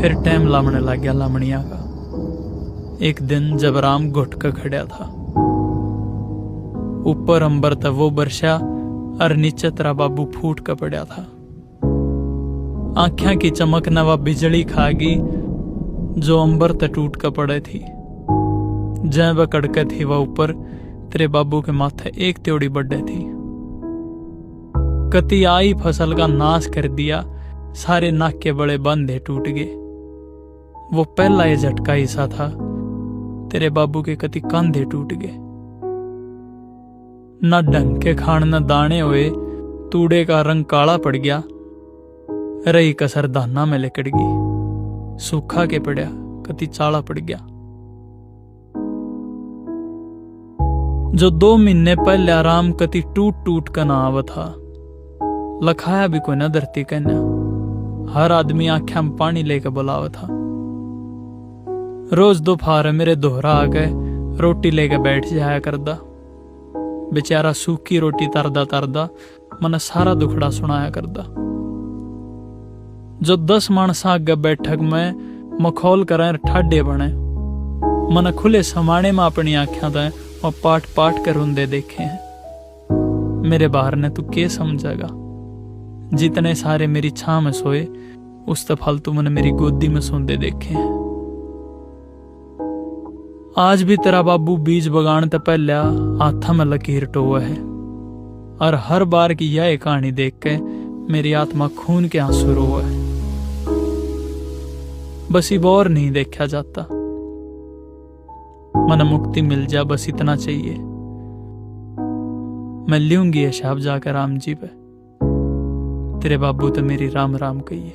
फिर टाइम लामने लग गया लामणिया का। एक दिन जब राम घुट कर खड़ा था, ऊपर अंबर तक वो बरसा और नीचे तेरा बाबू फूट कर पड़ा था। आंखों की चमक न वह बिजली खागी जो अंबर तक टूट कर पड़े थी। जय वह कड़के थी वह ऊपर तेरे बाबू के माथे एक त्योड़ी बढ़े थी। कति आई फसल का नाश कर दिया, सारे नाक के बड़े बंधे टूट गए। वो पहला ये झटका हिस्सा था, तेरे बाबू के कति कंधे टूट गए। न ढंग के खान न दाने हुए, तूड़े का रंग काला पड़ गया। रही कसर धाना में लिकड़ गई, सूखा के पड़ा कति चाला पड़ गया। जो 2 महीने पहले आराम कति टूट टूट का ना आवा था, लखाया भी कोई न धरती कहना। हर आदमी आंखों में पानी लेकर बुलावा था। रोज दोपहर मेरे दोहरा आ गए रोटी लेकर बैठ जाया करदा। बेचारा सूखी रोटी तरदा तरदा मन सारा दुखड़ा सुनाया करदा। जो 10 मानसा आगे बैठक में मखौल करें ठाडे बने, मन खुले समाने में अपनी आंखें दें और पाट पाट कर रुंदे देखे हैं। मेरे बाहर ने तू के समझेगा? जितने सारे मेरी छां में सोए, उस फालतू मैंने मेरी गोदी में सोंदे देखे हैं। आज भी तेरा बाबू बीज बगान ते पहले हाथा में लकीर टोवा है, और हर बार की यह कहानी देख के मेरी आत्मा खून के आंसू रोवा है। बस इब और नहीं देखा जाता, मन मुक्ति मिल जा बस इतना चाहिए। मैं लूंगी ये शाब जाकर राम जी पे, तेरे बाबू तो मेरी राम राम कहिए।